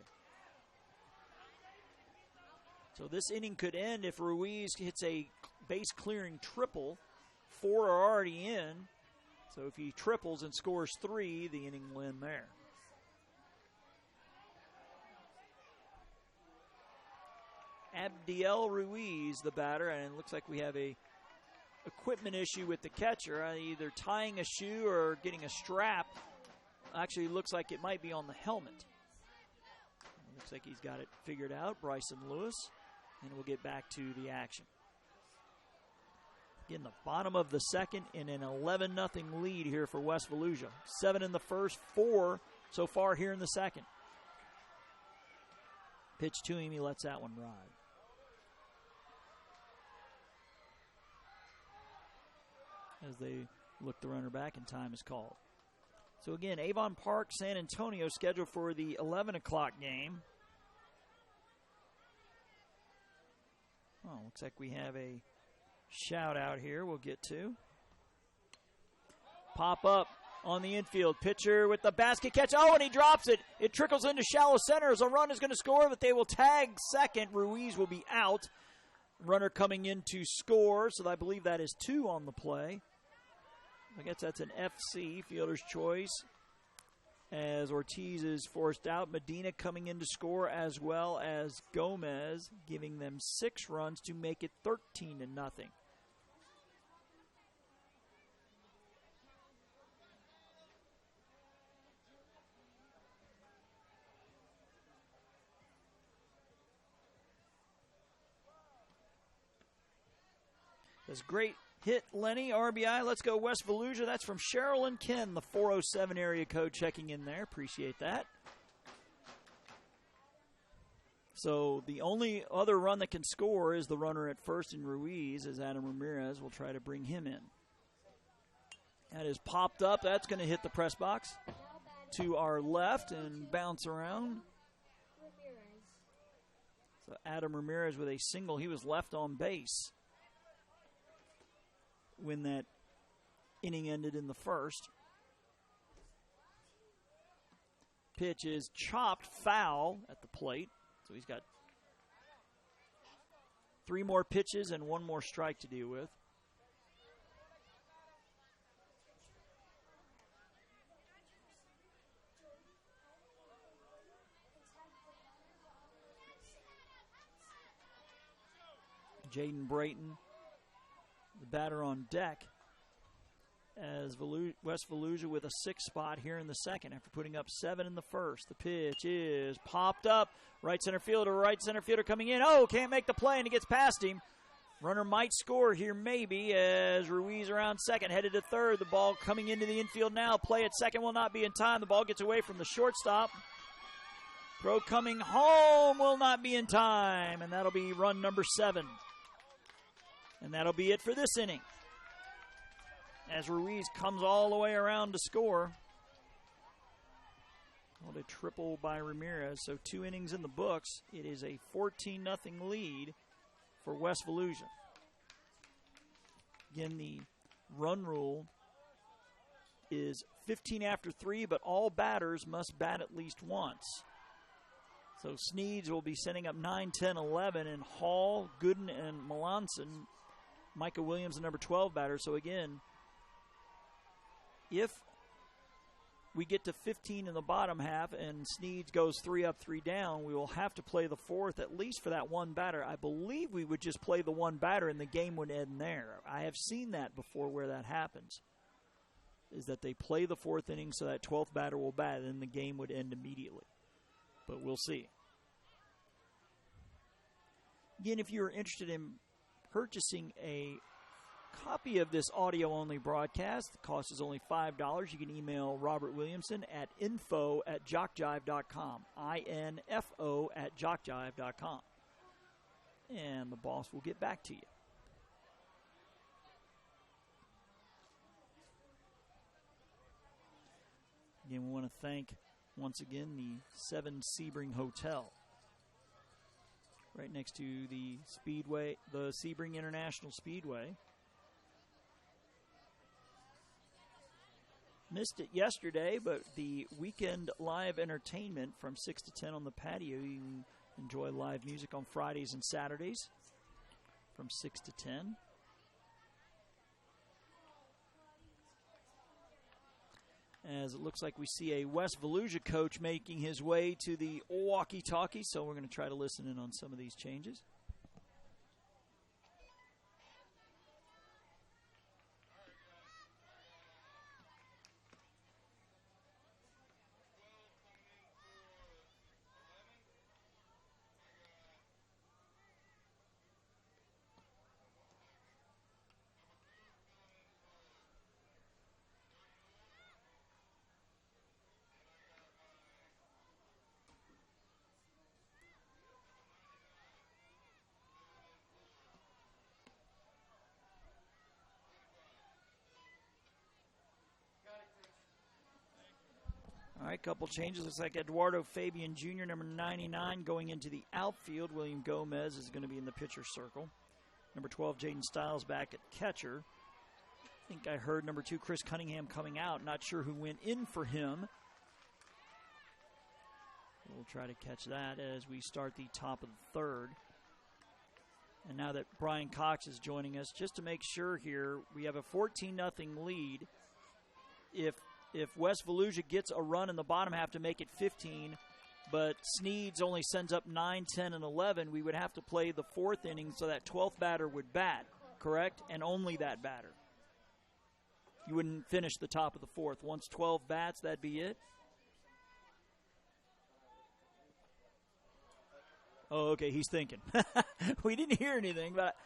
Speaker 1: So this inning could end if Ruiz hits a base-clearing triple. 4 are already in. So if he triples and scores 3, the inning will end there. Abdiel Ruiz, the batter, and it looks like we have a equipment issue with the catcher, either tying a shoe or getting a strap. Actually, looks like it might be on the helmet. Looks like he's got it figured out, Bryson Lewis, and we'll get back to the action. In the bottom of the second in an 11-0 lead here for West Volusia. 7 in the first, 4 so far here in the second. Pitch to him, he lets that one ride. as they look the runner back and time is called. So again, Avon Park, San Antonio scheduled for the 11 o'clock game. Oh, looks like we have a shout out here we'll get to. Pop up on the infield. Pitcher with the basket catch. Oh, and he drops it. It trickles into shallow center as a run is going to score, but they will tag second. Ruiz will be out. Runner coming in to score, so I believe that is 2 on the play. I guess that's an FC, fielder's choice, as Ortiz is forced out. Medina coming in to score, as well as Gomez, giving them 6 runs to make it 13-0. That's great hit, Lenny, RBI. Let's go West Volusia. That's from Sherilyn Ken, the 407 area code, checking in there. Appreciate that. So the only other run that can score is the runner at first in Ruiz, as Adam Ramirez will try to bring him in. That is popped up. That's going to hit the press box to our left and bounce around. So Adam Ramirez with a single. He was left on base when that inning ended in the first. Pitch is chopped foul at the plate. So he's got 3 more pitches and 1 more strike to deal with. Jaden Brayton, the batter on deck, as West Volusia with a 6 spot here in the second after putting up 7 in the first. The pitch is popped up. Right center fielder coming in. Oh, can't make the play, and he gets past him. Runner might score here maybe as Ruiz around second, headed to third. The ball coming into the infield now. Play at second will not be in time. The ball gets away from the shortstop. Throw coming home will not be in time, and that'll be run number 7. And that'll be it for this inning, as Ruiz comes all the way around to score. What a triple by Ramirez. So 2 innings in the books. It is a 14-0 lead for West Volusia. Again, the run rule is 15 after 3, but all batters must bat at least once. So Sneads will be sending up 9, 10, 11, and Hall, Gooden, and Melanson. Micah Williams, the number 12 batter. So again, if we get to 15 in the bottom half and Sneads goes 3 up, 3 down, we will have to play the 4th at least for that 1 batter. I believe we would just play the 1 batter and the game would end there. I have seen that before where that happens, is that they play the 4th inning so that 12th batter will bat and the game would end immediately. But we'll see. Again, if you're interested in purchasing a copy of this audio-only broadcast, the cost is only $5. You can email Robert Williamson at info@jockjive.com, info@jockjive.com, and the boss will get back to you. Again, we want to thank, once again, the 7 Sebring Hotel, right next to the Speedway, the Sebring International Speedway. Missed it yesterday, but the weekend live entertainment from 6 to 10 on the patio. You can enjoy live music on Fridays and Saturdays from 6 to 10. As it looks like we see a West Volusia coach making his way to the walkie-talkie, so we're going to try to listen in on some of these changes. right, couple changes. Looks like Eduardo Fabian Jr., number 99, going into the outfield. William Gomez is going to be in the pitcher circle. Number 12, Jaden Stiles back at catcher. I think I heard number 2, Chris Cunningham, coming out. Not sure who went in for him. We'll try to catch that as we start the top of the third. And now that Brian Cox is joining us, just to make sure here, we have a 14-0 lead. If West Volusia gets a run in the bottom half to make it 15, but Sneads only sends up 9, 10, and 11, we would have to play the 4th inning so that 12th batter would bat, correct? And only that batter. You wouldn't finish the top of the 4th. Once 12 bats, that'd be it? Oh, okay, he's thinking. We didn't hear anything, but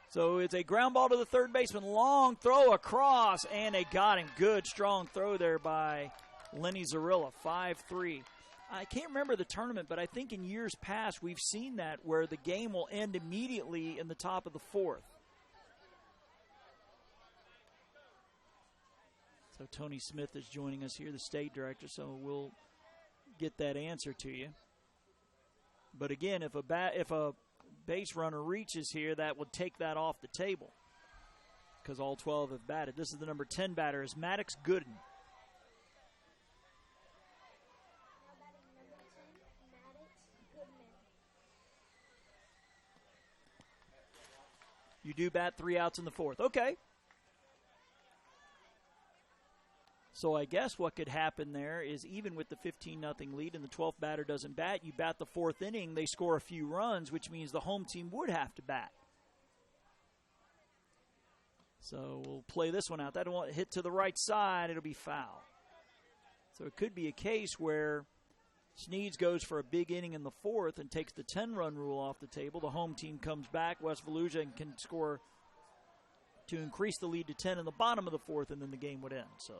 Speaker 1: so it's a ground ball to the third baseman. Long throw across, and they got him. Good, strong throw there by Lenny Zarilla, 5-3. I can't remember the tournament, but I think in years past we've seen that where the game will end immediately in the top of the 4th. So Tony Smith is joining us here, the state director, so we'll get that answer to you. But again, if a base runner reaches here, that would take that off the table because all 12 have batted. This is the number 10 batter, is Maddox Gooden. You do bat 3 outs in the 4th. Okay. So I guess what could happen there is even with the 15-0 lead and the 12th batter doesn't bat, you bat the 4th inning, they score a few runs, which means the home team would have to bat. So we'll play this one out. That won't hit to the right side. It'll be foul. So it could be a case where Sneads goes for a big inning in the 4th and takes the 10-run rule off the table. The home team comes back, West Volusia, and can score to increase the lead to 10 in the bottom of the 4th, and then the game would end. So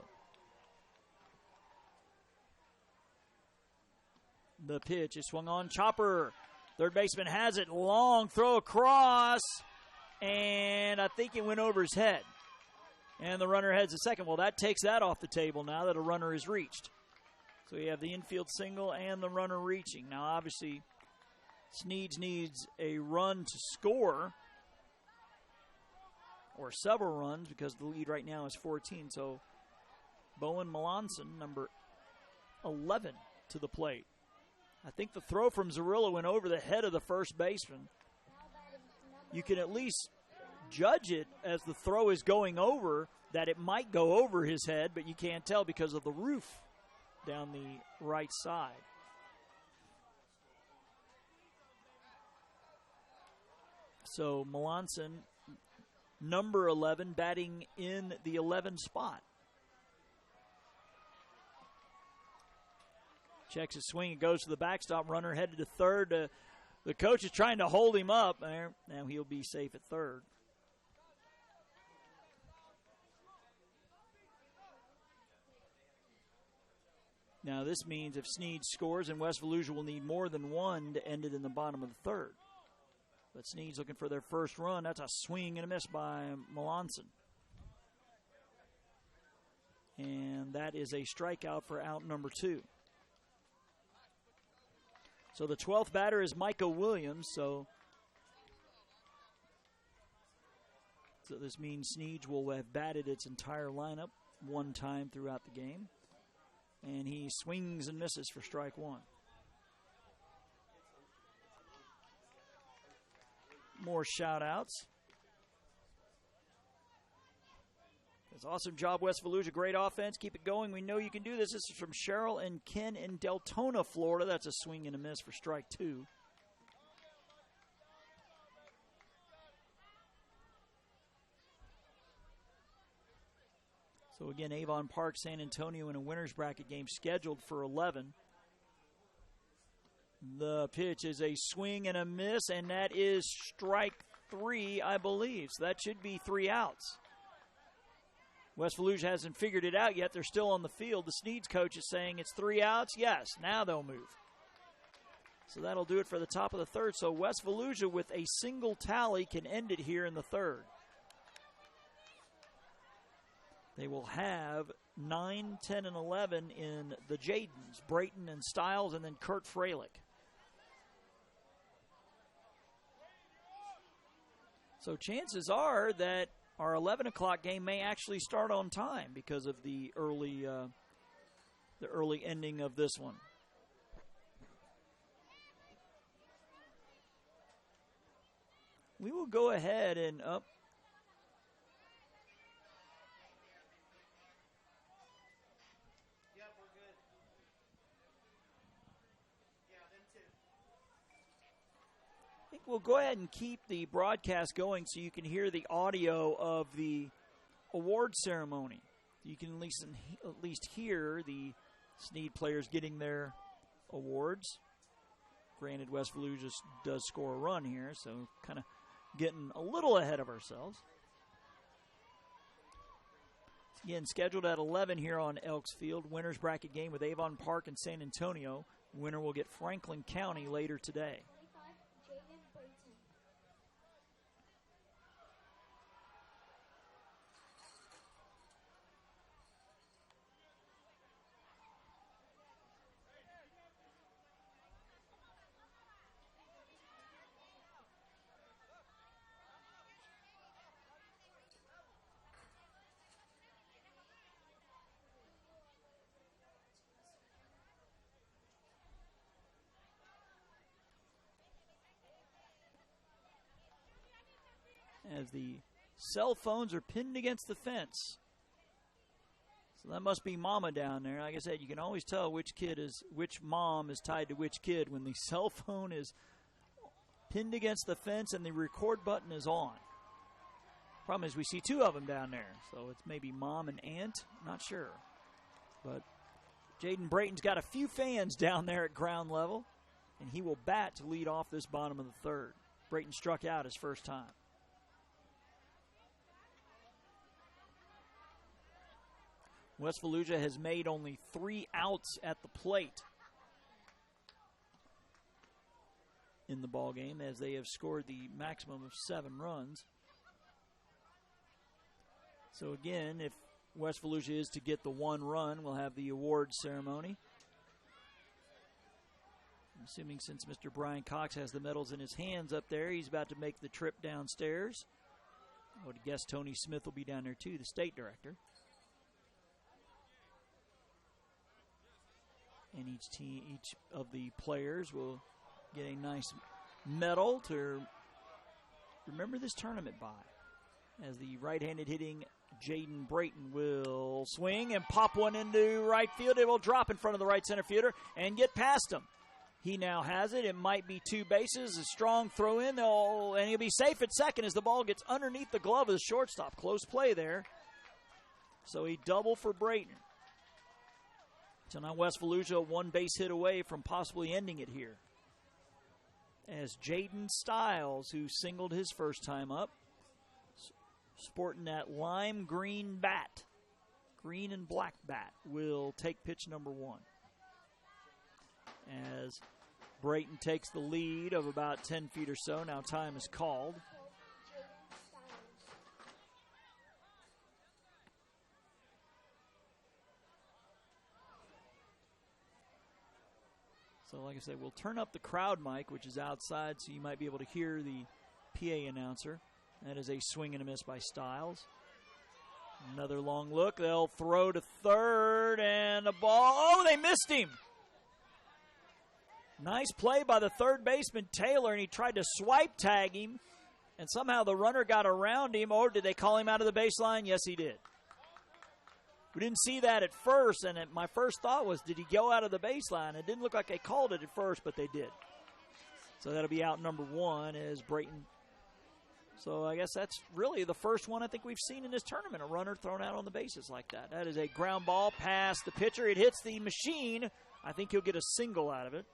Speaker 1: the pitch is swung on. Chopper, third baseman has it. Long throw across, and I think it went over his head. And the runner heads to second. Well, that takes that off the table now that a runner is reached. So you have the infield single and the runner reaching. Now, obviously, Sneads needs a run to score, or several runs, because the lead right now is 14. So Bowen Melanson, number 11, to the plate. I think the throw from Zarilla went over the head of the first baseman. You can at least judge it as the throw is going over that it might go over his head, but you can't tell because of the roof down the right side. So Melanson, number 11, batting in the 11 spot. Checks his swing and goes to the backstop. Runner headed to third. The coach is trying to hold him up there. Now he'll be safe at third. Now this means if Sneads scores, and West Volusia will need more than one to end it in the bottom of the third. But Sneads looking for their first run. That's a swing and a miss by Melanson. And that is a strikeout for out number 2. So the 12th batter is Micah Williams. So this means Sneads will have batted its entire lineup one time throughout the game. And he swings and misses for strike 1. More shout-outs. It's awesome job, West Volusia. Great offense. Keep it going. We know you can do this. This is from Cheryl and Ken in Deltona, Florida. That's a swing and a miss for strike 2. So again, Avon Park, San Antonio in a winner's bracket game scheduled for 11. The pitch is a swing and a miss, and that is strike 3, I believe. So that should be 3 outs. West Volusia hasn't figured it out yet. They're still on the field. The Sneads coach is saying it's 3 outs. Yes, now they'll move. So that'll do it for the top of the third. So West Volusia with a single tally can end it here in the third. They will have 9, 10, and 11 in the Jadens, Brayton and Stiles, and then Kurt Freilich. So chances are that our 11 o'clock game may actually start on time because of the early ending of this one. We will go ahead and up. I think we'll go ahead and keep the broadcast going so you can hear the audio of the award ceremony. You can at least hear the Snead players getting their awards. Granted, West Volusia does score a run here, so kind of getting a little ahead of ourselves. Again, scheduled at 11 here on Elks Field. Winners bracket game with Avon Park and San Antonio. Winner will get Franklin County later today. As the cell phones are pinned against the fence. So that must be Mama down there. Like I said, you can always tell which mom is tied to which kid when the cell phone is pinned against the fence and the record button is on. Problem is we see two of them down there. So it's maybe mom and aunt. Not sure. But Jaden Brayton's got a few fans down there at ground level, and he will bat to lead off this bottom of the third. Brayton struck out his first time. West Volusia has made only 3 outs at the plate in the ballgame, as they have scored the maximum of 7 runs. So again, if West Volusia is to get the 1 run, we'll have the award ceremony. I'm assuming since Mr. Brian Cox has the medals in his hands up there, he's about to make the trip downstairs. I would guess Tony Smith will be down there too, the state director. And each of the players will get a nice medal to remember this tournament by. As the right-handed hitting Jaden Brayton will swing and pop one into right field. It will drop in front of the right center fielder and get past him. He now has it. It might be 2 bases. A strong throw in, and he'll be safe at second as the ball gets underneath the glove of the shortstop. Close play there. So a double for Brayton. So now West Volusia 1 base hit away from possibly ending it here. As Jaden Stiles, who singled his first time up, sporting that lime green bat, green and black bat, will take pitch number 1. As Brayton takes the lead of about 10 feet or so, now time is called. So like I said, we'll turn up the crowd mic, which is outside, so you might be able to hear the PA announcer. That is a swing and a miss by Stiles. Another long look. They'll throw to third, and the ball. Oh, they missed him. Nice play by the third baseman, Taylor, and he tried to swipe tag him, and somehow the runner got around him. Or did they call him out of the baseline? Yes, he did. We didn't see that at first, and my first thought was, did he go out of the baseline? It didn't look like they called it at first, but they did. So that'll be out number 1 as Brayton. So I guess that's really the first one I think we've seen in this tournament, a runner thrown out on the bases like that. That is a ground ball past the pitcher. It hits the machine. I think he'll get a single out of it.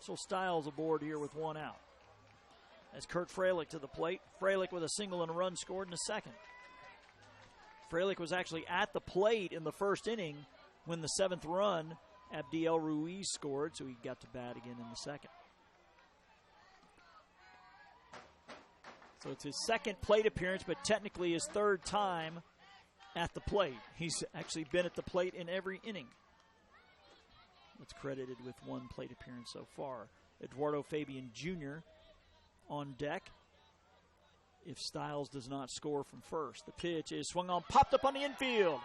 Speaker 1: So Stiles aboard here with 1 out. As Kurt Freilich to the plate. Freilich with a single and a run scored in the second. Freilich was actually at the plate in the first inning when the 7th run, Abdiel Ruiz, scored, so he got to bat again in the second. So it's his second plate appearance, but technically his third time at the plate. He's actually been at the plate in every inning. It's credited with one plate appearance so far. Eduardo Fabian Jr. on deck if Stiles does not score from first. The pitch is swung on, popped up on the infield.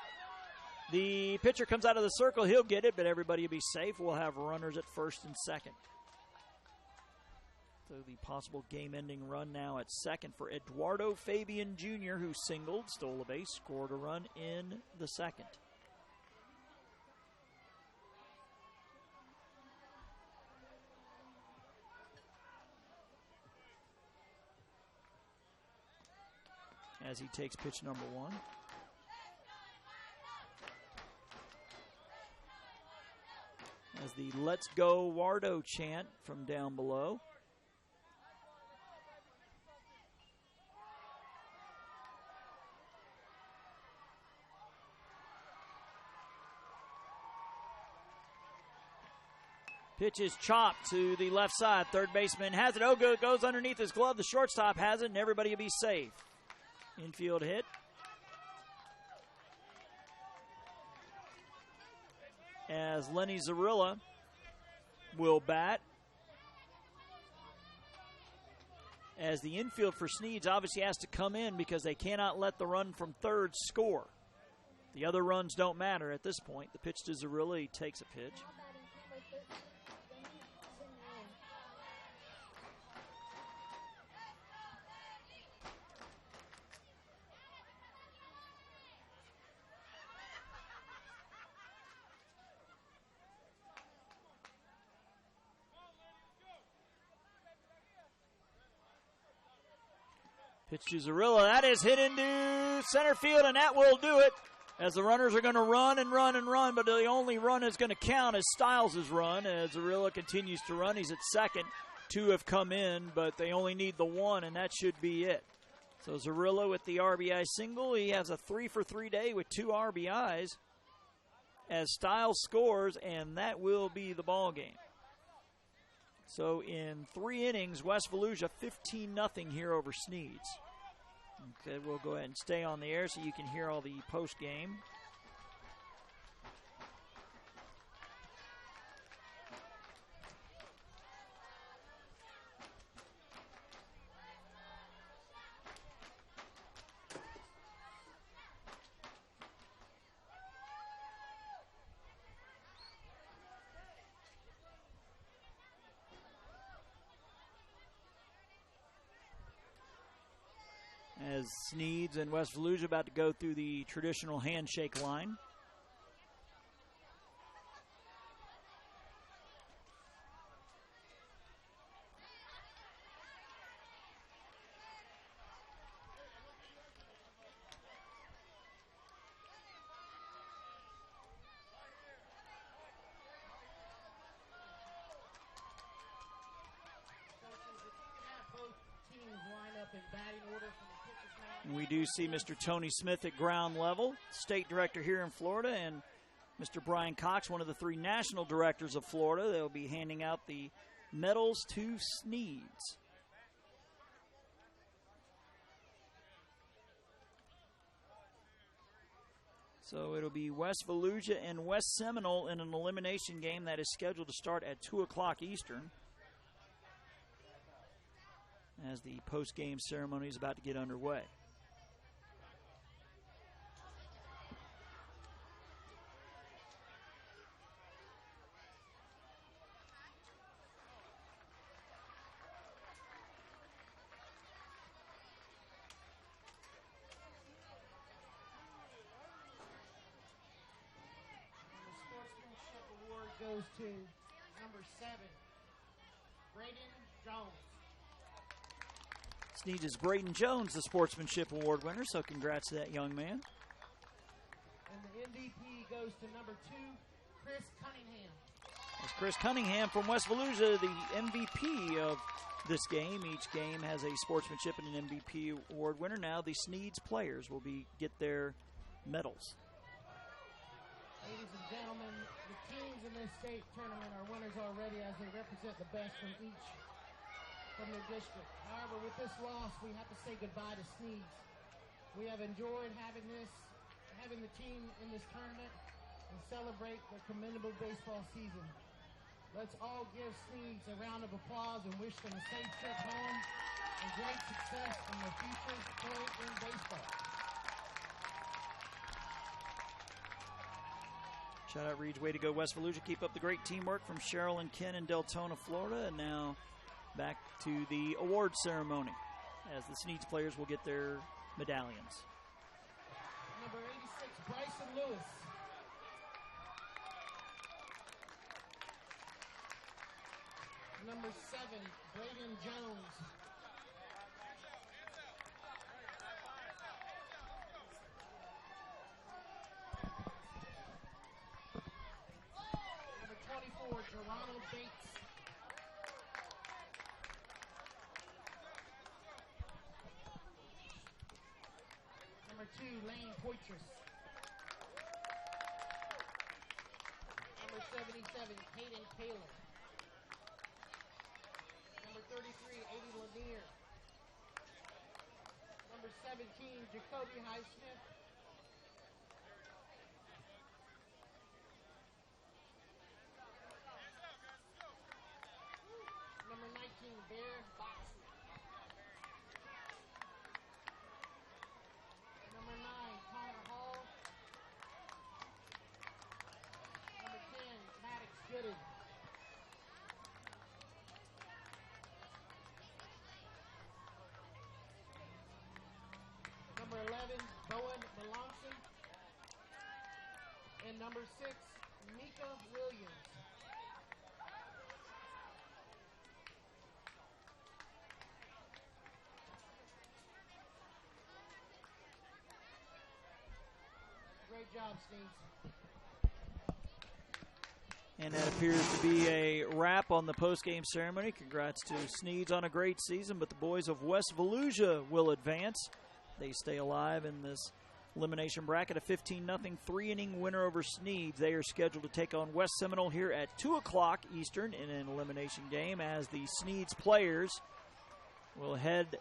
Speaker 1: The pitcher comes out of the circle. He'll get it, but everybody will be safe. We'll have runners at first and second. So the possible game-ending run now at second for Eduardo Fabian Jr., who singled, stole a base, scored a run in the second. As he takes pitch number one. As the "Let's Go Wardo" chant from down below. Pitch is chopped to the left side. Third baseman has it. Oh, good. Goes underneath his glove. The shortstop has it, and everybody will be safe. Infield hit. As Lenny Zarilla will bat. As the infield for Sneads obviously has to come in because they cannot let the run from third score. The other runs don't matter at this point. The pitch to Zarilla. He takes a pitch. Pitch to Zarilla. That is hit into center field, and that will do it. As the runners are going to run and run and run, but the only run is going to count as Stiles' run. As Zarilla continues to run, he's at second. Two have come in, but they only need the one, and that should be it. So Zarilla with the RBI single. He has a 3-for-3 day with 2 RBIs. As Stiles scores, and that will be the ball game. So in 3 innings, West Volusia 15-0 here over Sneads. Okay, we'll go ahead and stay on the air so you can hear all the post game. As Sneads and West Volusia about to go through the traditional handshake line. We do see Mr. Tony Smith at ground level, state director here in Florida, and Mr. Brian Cox, one of the 3 national directors of Florida. They'll be handing out the medals to Sneads. So it'll be West Volusia and West Seminole in an elimination game that is scheduled to start at 2 o'clock Eastern, as the post-game ceremony is about to get underway.
Speaker 3: Goes to number 7, Braden Jones.
Speaker 1: Sneads is Braden Jones, the Sportsmanship Award winner, so congrats to that young man.
Speaker 3: And the MVP goes to number 2, Chris Cunningham.
Speaker 1: That's Chris Cunningham from West Volusia, the MVP of this game. Each game has a Sportsmanship and an MVP award winner. Now the Sneads players will get their medals.
Speaker 3: Ladies and gentlemen, the teams in this state tournament are winners already as they represent the best from each from their district. However, with this loss, we have to say goodbye to Sneads. We have enjoyed having the team in this tournament and celebrate their commendable baseball season. Let's all give Sneads a round of applause and wish them a safe trip home and great success in their future in baseball.
Speaker 1: Shout out Reed's, way to go West Volusia. Keep up the great teamwork from Cheryl and Ken in Deltona, Florida. And now back to the award ceremony as the Sneads players will get their medallions.
Speaker 3: Number 86, Bryson Lewis. Number 7, Braden Jones. Number 24, Geronimo Bates. Number 2, Lane Poitras. Number 77, Hayden Taylor. Number 33, Adi Lanier. Number 17, Jacoby Highsmith. Number 19, Bear Boxley. Number 9, Connor Hall. Number 10, Maddox Gooden. Number 11, Bowen Melanson. And number 6, Mika Williams. Great job, Sneads.
Speaker 1: And that appears to be a wrap on the post-game ceremony. Congrats to Sneads on a great season, but the boys of West Volusia will advance. They stay alive in this elimination bracket. A 15-0 3-inning winner over Sneads. They are scheduled to take on West Seminole here at 2 o'clock Eastern in an elimination game as the Sneads players will head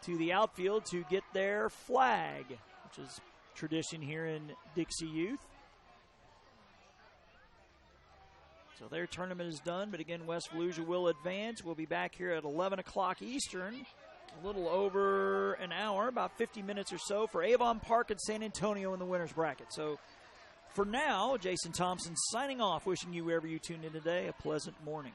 Speaker 1: to the outfield to get their flag, which is tradition here in Dixie Youth. So their tournament is done, but again, West Volusia will advance. We'll be back here at 11 o'clock Eastern, a little over an hour, about 50 minutes or so, for Avon Park and San Antonio in the winner's bracket. So for now, Jason Thompson signing off, wishing you, wherever you tune in today, a pleasant morning.